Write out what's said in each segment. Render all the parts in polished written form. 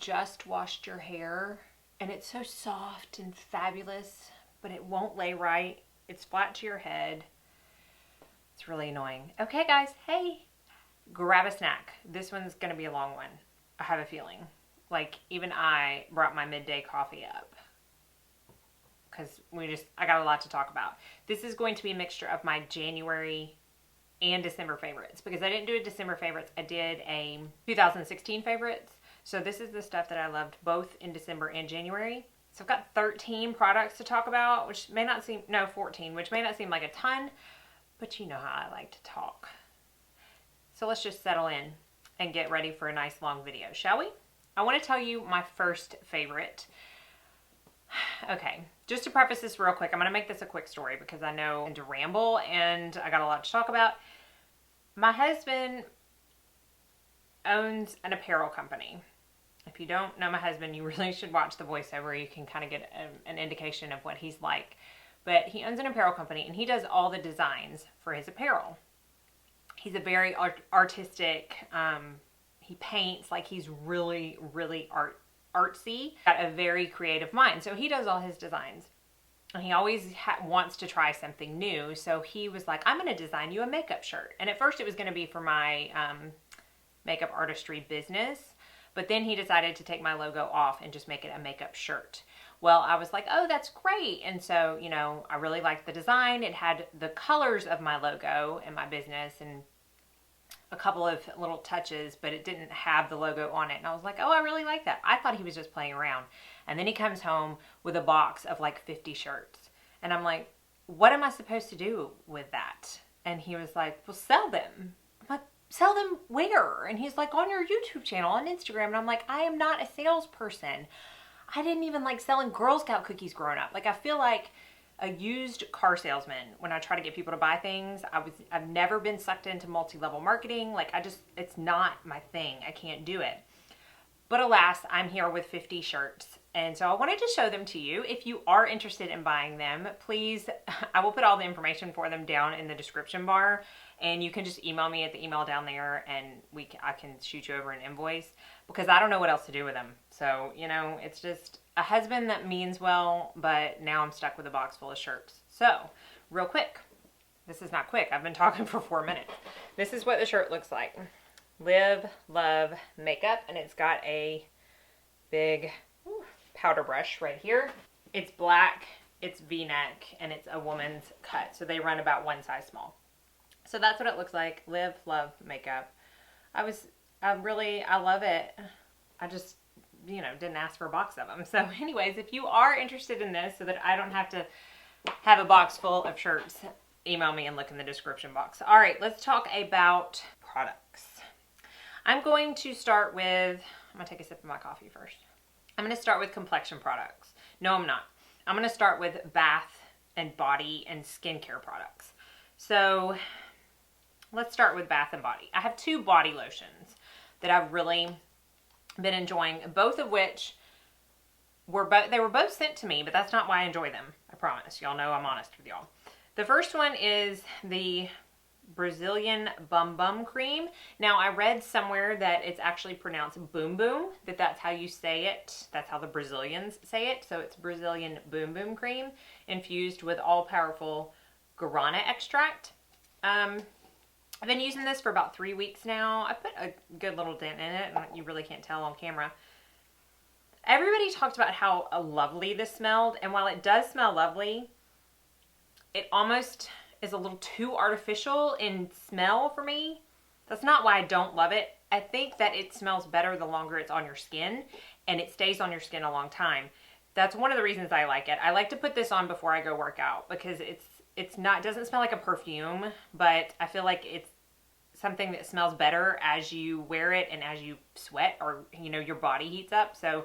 just washed your hair and it's so soft and fabulous, but it won't lay right. It's flat to your head. It's really annoying. Okay, guys, hey, grab a snack. This one's going to be a long one. I have a feeling. Like, even I brought my midday coffee up because I got a lot to talk about. This is going to be a mixture of my January and December favorites, because I didn't do a December favorites. I did a 2016 favorites. So this is the stuff that I loved both in December and January. So I've got 13 products to talk about, which may not seem, no, 14, which may not seem like a ton, but you know how I like to talk. So let's just settle in and get ready for a nice long video, shall we? I want to tell you my first favorite. Okay, just to preface this real quick, I'm going to make this a quick story because I know I'm to ramble and I got a lot to talk about. My husband owns an apparel company. If you don't know my husband, you really should watch the voiceover. You can kind of get an indication of what he's like. But he owns an apparel company and he does all the designs for his apparel. He's a very artistic, he paints, like he's really, really artsy, got a very creative mind. So he does all his designs. And he always wants to try something new. So he was like, I'm going to design you a makeup shirt. And at first it was going to be for my makeup artistry business. But then he decided to take my logo off and just make it a makeup shirt. Well, I was like, oh, that's great. And so, you know, I really liked the design. It had the colors of my logo and my business and a couple of little touches, but it didn't have the logo on it. And I was like, oh, I really like that. I thought he was just playing around. And then he comes home with a box of like 50 shirts. And I'm like, what am I supposed to do with that? And he was like, well, sell them. I'm like, sell them where? And he's like, on your YouTube channel, on Instagram. And I'm like, I am not a salesperson. I didn't even like selling Girl Scout cookies growing up. Like, I feel like a used car salesman when I try to get people to buy things. I've never been sucked into multi-level marketing. Like, it's not my thing. I can't do it. But alas, I'm here with 50 shirts. And so I wanted to show them to you. If you are interested in buying them, please, I will put all the information for them down in the description bar. And you can just email me at the email down there and I can shoot you over an invoice because I don't know what else to do with them. So, you know, it's just a husband that means well, but now I'm stuck with a box full of shirts. So, real quick. This is not quick. I've been talking for 4 minutes. This is what the shirt looks like. Live, Love, Makeup. And it's got a big powder brush right here. It's black, it's V-neck, and it's a woman's cut. So they run about one size small. So that's what it looks like. Live, Love, Makeup. I love it. I just, you know, didn't ask for a box of them. So anyways, if you are interested in this so that I don't have to have a box full of shirts, email me and look in the description box. All right, let's talk about products. I'm going to start with, I'm going to take a sip of my coffee first. I'm going to start with complexion products. No, I'm not. I'm going to start with bath and body and skincare products. So let's start with bath and body. I have 2 body lotions that I've really been enjoying, both of which were both sent to me, but that's not why I enjoy them. I promise. Y'all know I'm honest with y'all. The first one is the Brazilian Bum Bum Cream. Now, I read somewhere that it's actually pronounced boom boom, that's how you say it. That's how the Brazilians say it. So it's Brazilian Boom Boom Cream infused with all-powerful guarana extract. I've been using this for about 3 weeks now. I put a good little dent in it, and you really can't tell on camera. Everybody talked about how lovely this smelled, and while it does smell lovely, it almost is a little too artificial in smell for me. That's not why I don't love it. I think that it smells better the longer it's on your skin, and it stays on your skin a long time. That's one of the reasons I like it. I like to put this on before I go work out because it doesn't smell like a perfume, but I feel like it's something that smells better as you wear it and as you sweat or, you know, your body heats up. So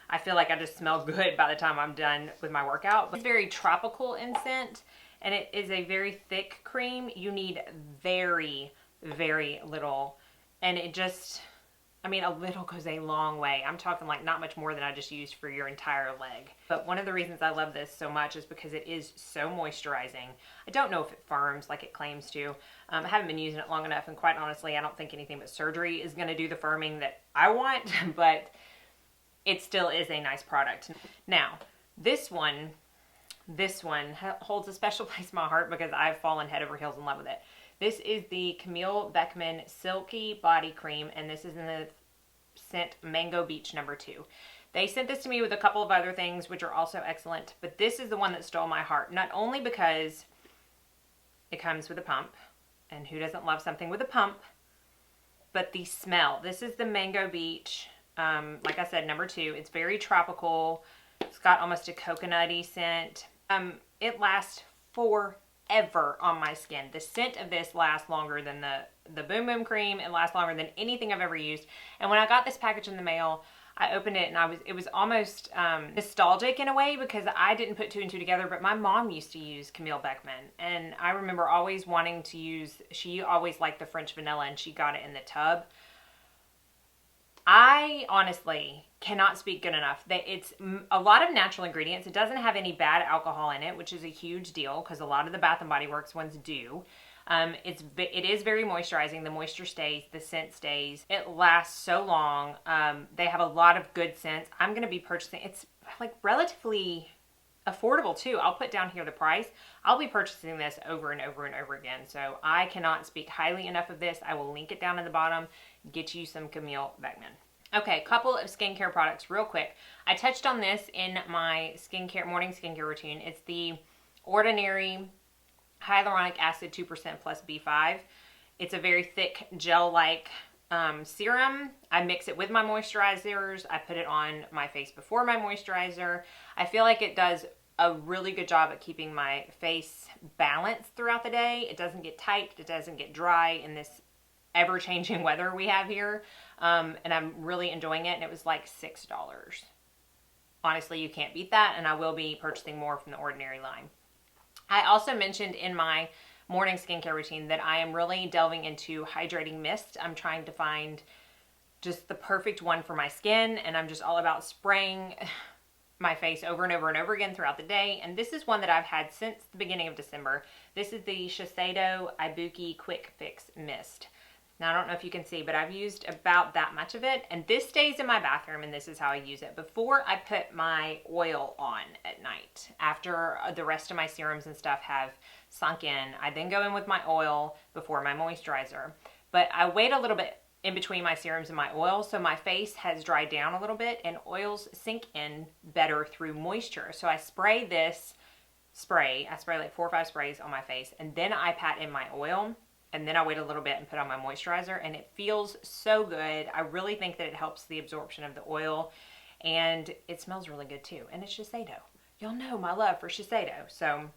I feel like I just smell good by the time I'm done with my workout. But it's very tropical in scent, and it is a very thick cream. You need very, very little, and it just, I mean, a little goes a long way. I'm talking like not much more than I just used for your entire leg. But one of the reasons I love this so much is because it is so moisturizing. I don't know if it firms like it claims to. I haven't been using it long enough, and quite honestly, I don't think anything but surgery is going to do the firming that I want, but it still is a nice product. Now, this one holds a special place in my heart because I've fallen head over heels in love with it. This is the Camille Beckman Silky Body Cream, and this is in the scent Mango Beach No. 2. They sent this to me with a couple of other things, which are also excellent, but this is the one that stole my heart, not only because it comes with a pump, and who doesn't love something with a pump, but the smell. This is the Mango Beach, like I said, No. 2. It's very tropical. It's got almost a coconutty scent. It lasts forever on my skin. The scent of this lasts longer than the Boom Boom Cream. It lasts longer than anything I've ever used. And when I got this package in the mail, I opened it and it was almost nostalgic in a way because I didn't put 2 and 2 together, but my mom used to use Camille Beckman. And I remember always wanting to use, she always liked the French vanilla and she got it in the tub. I honestly cannot speak good enough. It's a lot of natural ingredients. It doesn't have any bad alcohol in it, which is a huge deal because a lot of the Bath & Body Works ones do. It is very moisturizing. The moisture stays, the scent stays. It lasts so long. They have a lot of good scents. I'm going to be purchasing, it's like relatively affordable too. I'll put down here the price. I'll be purchasing this over and over and over again. So I cannot speak highly enough of this. I will link it down in the bottom. Get you some Camille Beckman. Okay, couple of skincare products real quick. I touched on this in my morning skincare routine. It's the Ordinary Hyaluronic Acid 2% plus B5. It's a very thick gel-like serum. I mix it with my moisturizers. I put it on my face before my moisturizer. I feel like it does a really good job at keeping my face balanced throughout the day. It doesn't get tight. It doesn't get dry in this ever-changing weather we have here. And I'm really enjoying it. And it was like $6. Honestly, you can't beat that. And I will be purchasing more from the Ordinary line. I also mentioned in my morning skincare routine that I am really delving into hydrating mist. I'm trying to find just the perfect one for my skin, and I'm just all about spraying my face over and over and over again throughout the day. And this is one that I've had since the beginning of December. This is the Shiseido Ibuki Quick Fix Mist. Now, I don't know if you can see, but I've used about that much of it, and this stays in my bathroom, and this is how I use it before I put my oil on at night. After the rest of my serums and stuff have sunk in, I then go in with my oil before my moisturizer. But I wait a little bit in between my serums and my oil, so my face has dried down a little bit, and oils sink in better through moisture. So I spray this spray. I spray like 4 or 5 sprays on my face, and then I pat in my oil. And then I wait a little bit and put on my moisturizer, and it feels so good. I really think that it helps the absorption of the oil, and it smells really good too. And it's Shiseido. Y'all know my love for Shiseido. So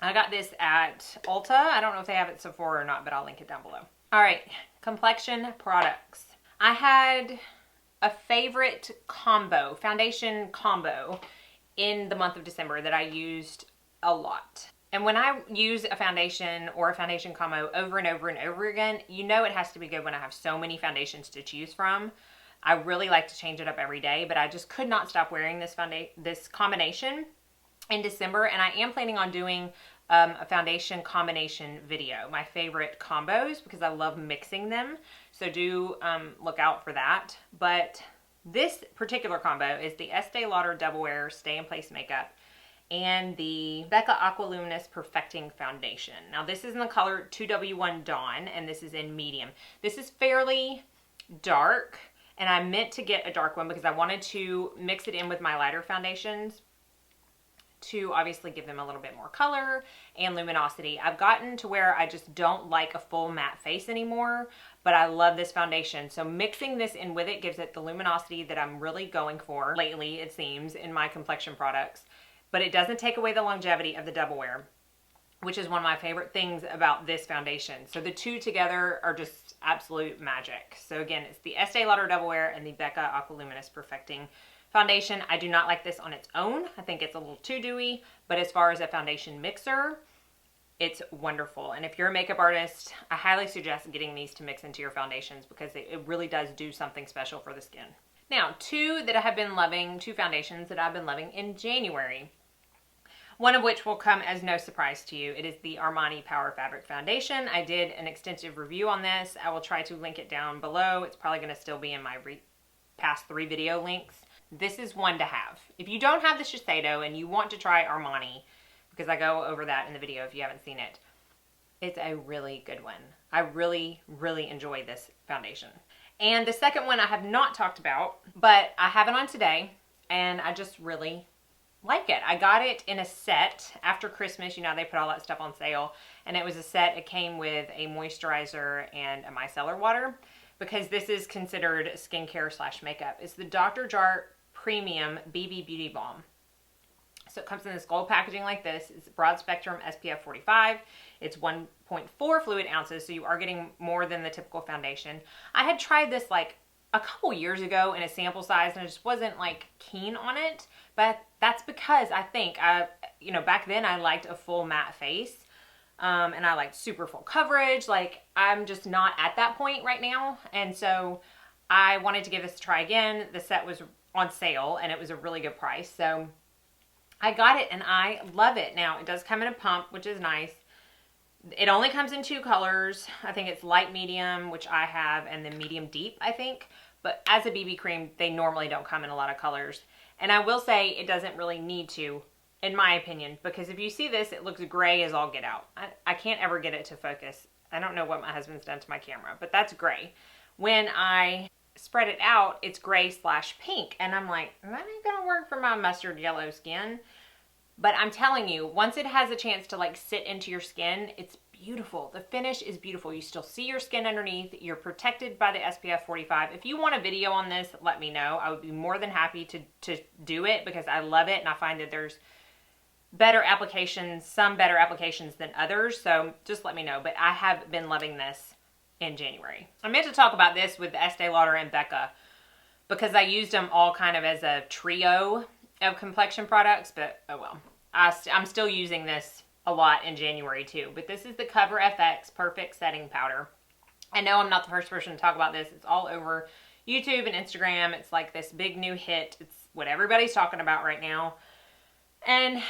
I got this at Ulta. I don't know if they have it at Sephora or not, but I'll link it down below. All right, complexion products. I had a favorite foundation combo in the month of December that I used a lot. And when I use a foundation or a foundation combo over and over and over again, you know it has to be good when I have so many foundations to choose from. I really like to change it up every day, but I just could not stop wearing this combination in December. And I am planning on doing a foundation combination video, my favorite combos, because I love mixing them. So do look out for that. But this particular combo is the Estee Lauder Double Wear Stay in Place Makeup and the Becca Aqualuminous Perfecting Foundation. Now this is in the color 2W1 Dawn, and this is in medium. This is fairly dark, and I meant to get a dark one because I wanted to mix it in with my lighter foundations to obviously give them a little bit more color and luminosity. I've gotten to where I just don't like a full matte face anymore, but I love this foundation. So mixing this in with it gives it the luminosity that I'm really going for lately, it seems, in my complexion products. But it doesn't take away the longevity of the Double Wear, which is one of my favorite things about this foundation. So the two together are just absolute magic. So again, it's the Estee Lauder Double Wear and the Becca Aqualuminous Perfecting Foundation. I do not like this on its own. I think it's a little too dewy, but as far as a foundation mixer, it's wonderful. And if you're a makeup artist, I highly suggest getting these to mix into your foundations because it really does do something special for the skin. Now, two foundations that I've been loving in January. One of which will come as no surprise to you. It is the Armani Power Fabric Foundation. I did an extensive review on this. I will try to link it down below. It's probably going to still be in my past 3 video links. this is one to have. If you don't have the Shiseido and you want to try Armani, because I go over that in the video if you haven't seen it, it's a really good one. I really, really enjoy this foundation. And the second one I have not talked about, but I have it on today, and I just really like it. I got it in a set after Christmas. You know, they put all that stuff on sale, and it was a set. It came with a moisturizer and a micellar water, because this is considered skincare slash makeup. It's the Dr. Jart Premium BB Beauty Balm. So it comes in this gold packaging like this. It's broad spectrum SPF 45. It's 1.4 fluid ounces, so you are getting more than the typical foundation. I had tried this like a couple years ago in a sample size, and I just wasn't like keen on it. But that's because I think you know, back then I liked a full matte face, and I liked super full coverage. Like, I'm just not at that point right now, and so I wanted to give this a try again. The set was on sale, and it was a really good price, so I got it, and I love it. Now, it does come in a pump, which is nice. It only comes in 2 colors. I think it's light medium, which I have, and then medium deep, I think. But as a BB cream, they normally don't come in a lot of colors. And I will say it doesn't really need to, in my opinion, because if you see this, it looks gray as all get out. I can't ever get it to focus. I don't know what my husband's done to my camera, but that's gray. When I spread it out, it's gray slash pink, and I'm like, that ain't gonna work for my mustard yellow skin. But I'm telling you, once it has a chance to like sit into your skin, it's beautiful. The finish is beautiful. You still see your skin underneath. You're protected by the SPF 45. If you want a video on this, let me know. I would be more than happy to do it, because I love it, and I find that there's better applications, some better applications than others, so just let me know. But I have been loving this in January. I meant to talk about this with Estee Lauder and Becca, because I used them all kind of as a trio of complexion products, but oh well. I'm still using this a lot in January too, but this is the Cover FX Perfect Setting Powder. I know I'm not the first person to talk about this. It's all over YouTube and Instagram. It's like this big new hit. It's what everybody's talking about right now. And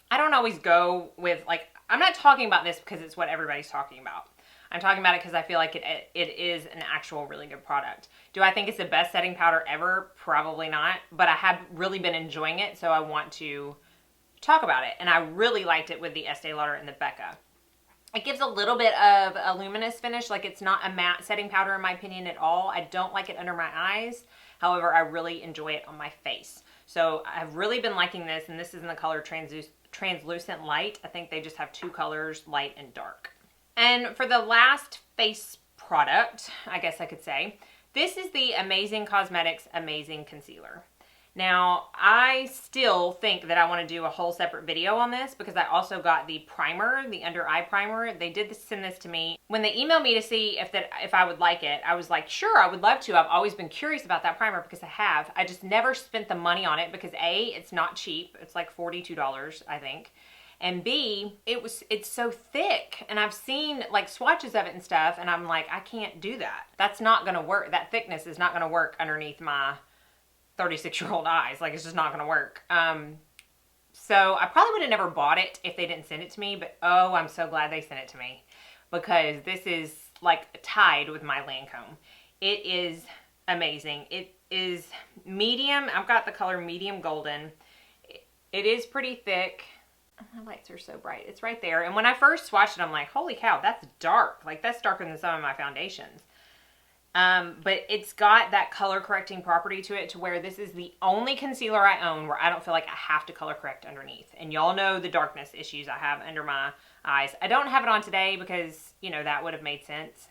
I don't always go with, like, I'm not talking about this because it's what everybody's talking about. I'm talking about it because I feel like it is an actual really good product. Do I think it's the best setting powder ever? Probably not, but I have really been enjoying it, so I want to talk about it. And I really liked it with the Estee Lauder and the Becca. It gives a little bit of a luminous finish. Like, it's not a matte setting powder in my opinion at all. I don't like it under my eyes. However, I really enjoy it on my face. So I've really been liking this, and this is in the color Translucent Light. I think they just have 2 colors, light and dark. And for the last face product, I guess I could say, this is the Amazing Cosmetics Amazing Concealer. Now, I still think that I want to do a whole separate video on this, because I also got the primer, the under eye primer. They did send this to me. When they emailed me to see if I would like it, I was like, sure, I would love to. I've always been curious about that primer, because I have. I just never spent the money on it because A, it's not cheap. It's like $42, I think. And B, it's so thick, and I've seen like swatches of it and stuff, and I'm like, I can't do that. That's not gonna work. That thickness is not gonna work underneath my 36-year-old eyes. Like, it's just not gonna work. So I probably would have never bought it if they didn't send it to me, but oh, I'm so glad they sent it to me, because this is like tied with my Lancome. It is amazing. It is medium. I've got the color medium golden. It is pretty thick. My lights are so bright. It's right there. And when I first swatched it, I'm like, holy cow, that's dark. Like, that's darker than some of my foundations. But it's got that color correcting property to it, to where this is the only concealer I own where I don't feel like I have to color correct underneath. And y'all know the darkness issues I have under my eyes. I don't have it on today because, you know, that would have made sense.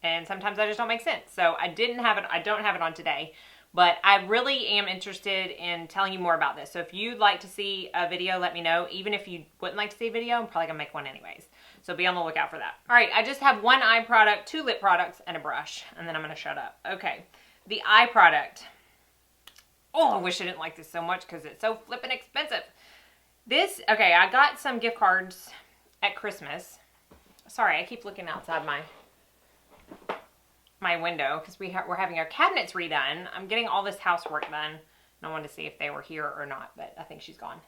And sometimes I just don't make sense. So I don't have it on today. But I really am interested in telling you more about this. So if you'd like to see a video, let me know. Even if you wouldn't like to see a video, I'm probably gonna make one anyways. So be on the lookout for that. All right, I just have 1 eye product, 2 lip products, and a brush. And then I'm gonna shut up. Okay, the eye product. Oh, I wish I didn't like this so much because it's so flippin' expensive. This, okay, I got some gift cards at Christmas. Sorry, I keep looking outside my window because we're having our cabinets redone. I'm getting all this housework done, and I wanted to see if they were here or not, but I think she's gone.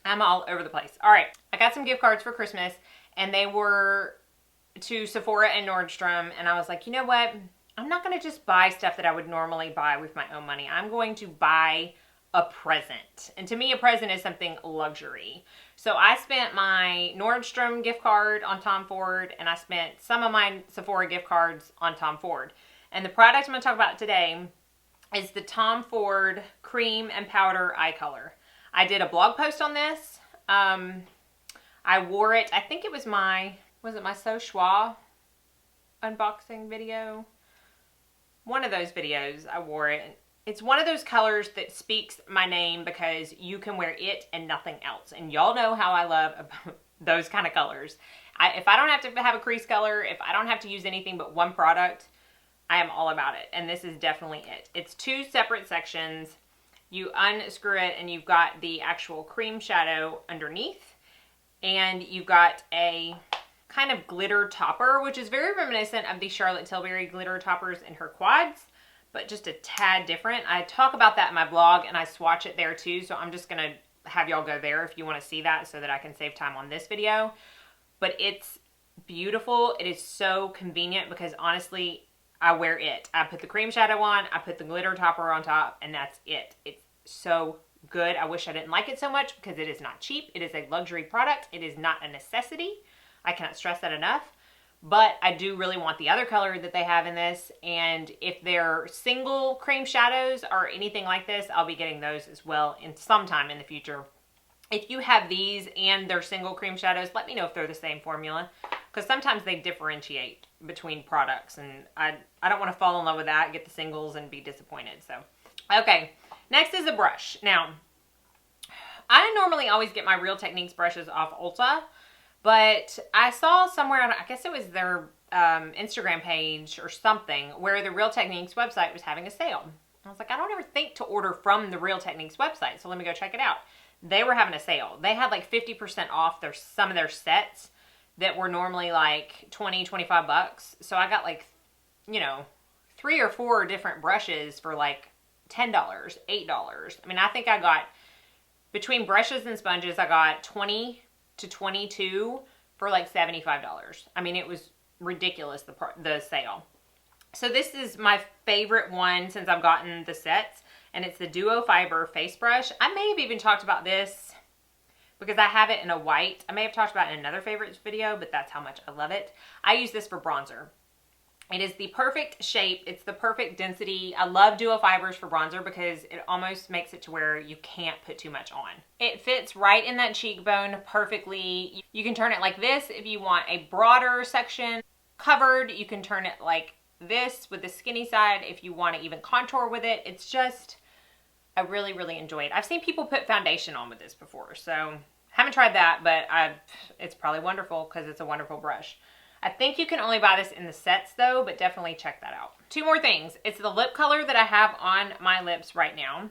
I'm all over the place. All right, I got some gift cards for Christmas, and they were to Sephora and Nordstrom, and I was like, you know what? I'm not going to just buy stuff that I would normally buy with my own money. I'm going to buy a present. And to me, a present is something luxury. So I spent my Nordstrom gift card on Tom Ford, and I spent some of my Sephora gift cards on Tom Ford. And the product I'm going to talk about today is the Tom Ford Cream and Powder Eye Color. I did a blog post on this. I wore it. I think it was my So Schwa unboxing video? One of those videos, I wore it. It's one of those colors that speaks my name because you can wear it and nothing else. And y'all know how I love those kind of colors. If I don't have to have a crease color, if I don't have to use anything but one product, I am all about it. And this is definitely it. It's two separate sections. You unscrew it and you've got the actual cream shadow underneath. And you've got a kind of glitter topper, which is very reminiscent of the Charlotte Tilbury glitter toppers in her quads, but just a tad different. I talk about that in my blog and I swatch it there too, so I'm just gonna have y'all go there if you wanna see that so that I can save time on this video. But it's beautiful. It is so convenient because honestly, I wear it. I put the cream shadow on, I put the glitter topper on top, and that's it. It's so good. I wish I didn't like it so much because it is not cheap. It is a luxury product. It is not a necessity. I cannot stress that enough, but I do really want the other color that they have in this, and if they're single cream shadows or anything like this, I'll be getting those as well in sometime in the future. If you have these and they're single cream shadows, let me know if they're the same formula, because sometimes they differentiate between products, and I don't want to fall in love with that, get the singles, and be disappointed. So, okay, next is a brush. Now, I normally always get my Real Techniques brushes off Ulta, but I saw somewhere, I guess it was their Instagram page or something, where the Real Techniques website was having a sale. I was like, I don't ever think to order from the Real Techniques website, so let me go check it out. They were having a sale. They had like 50% off some of their sets that were normally like 20, 25 bucks. So I got like, you know, 3 or 4 different brushes for like $10, $8. I mean, I think I got, between brushes and sponges, I got 20 to 22 for like $75. I mean, it was ridiculous, the sale. So this is my favorite one since I've gotten the sets, and it's the Duo Fiber Face Brush. I may have even talked about this because I have it in a white. I may have talked about it in another favorites video, but that's how much I love it. I use this for bronzer. It is the perfect shape. It's the perfect density. I love Duo Fibers for bronzer because it almost makes it to where you can't put too much on. It fits right in that cheekbone perfectly. You can turn it like this if you want a broader section covered. You can turn it like this with the skinny side if you want to even contour with it. It's just, I really, really enjoy it. I've seen people put foundation on with this before, so haven't tried that, but it's probably wonderful because it's a wonderful brush. I think you can only buy this in the sets though, but definitely check that out. 2 more things. It's the lip color that I have on my lips right now.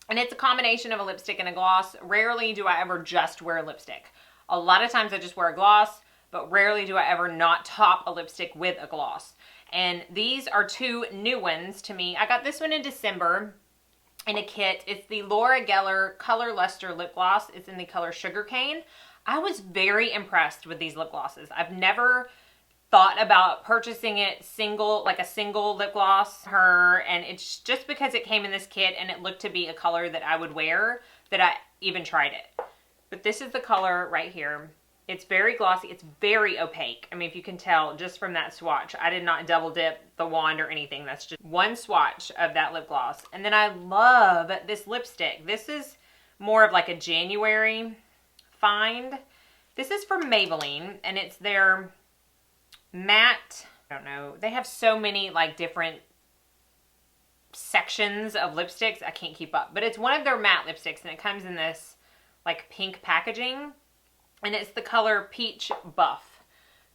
And it's a combination of a lipstick and a gloss. Rarely do I ever just wear a lipstick. A lot of times I just wear a gloss, but rarely do I ever not top a lipstick with a gloss. And these are 2 new ones to me. I got this one in December in a kit. It's the Laura Gellar Color Luster Lip Gloss. It's in the color Sugarcane. I was very impressed with these lip glosses. I've never thought about purchasing it like a single lip gloss and it's just because it came in this kit and it looked to be a color that I would wear that I even tried it. But this is the color right here. It's very glossy. It's very opaque. I mean, if you can tell just from that swatch, I did not double dip the wand or anything. That's just one swatch of that lip gloss. And then I love this lipstick. This is more of like a January find. This is from Maybelline and it's their matte, I don't know, they have so many like different sections of lipsticks, I can't keep up, but it's one of their matte lipsticks and it comes in this like pink packaging and it's the color Peach Buff.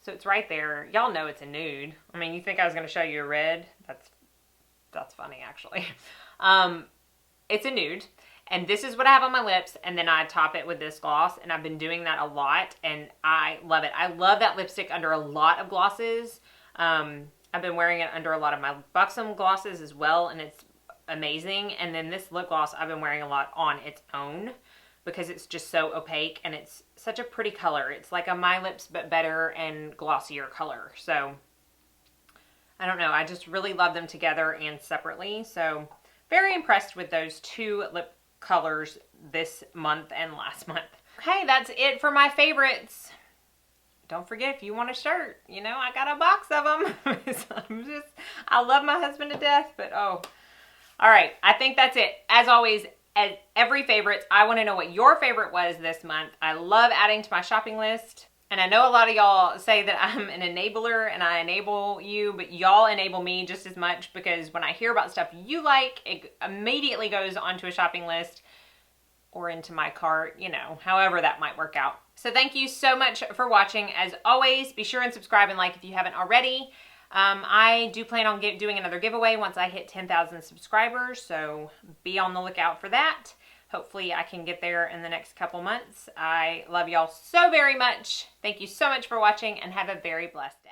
So it's right there. Y'all know it's a nude. I mean, you think I was going to show you a red? That's funny actually. It's a nude. And this is what I have on my lips, and then I top it with this gloss, and I've been doing that a lot, and I love it. I love that lipstick under a lot of glosses. I've been wearing it under a lot of my Buxom glosses as well, and it's amazing. And then this lip gloss I've been wearing a lot on its own because it's just so opaque, and it's such a pretty color. It's like a My Lips but better and glossier color. So I don't know, I just really love them together and separately. So very impressed with those two lip colors this month and last month. Okay, that's it for my favorites. Don't forget, if you want a shirt, you know, I got a box of them. I love my husband to death, but oh. All right, I think that's it. As always, as every favorite, I want to know what your favorite was this month. I love adding to my shopping list. And I know a lot of y'all say that I'm an enabler and I enable you, but y'all enable me just as much, because when I hear about stuff you like, it immediately goes onto a shopping list or into my cart, you know, however that might work out. So thank you so much for watching. As always, be sure and subscribe and like if you haven't already. I do plan on doing another giveaway once I hit 10,000 subscribers, so be on the lookout for that. Hopefully I can get there in the next couple months. I love y'all so very much. Thank you so much for watching and have a very blessed day.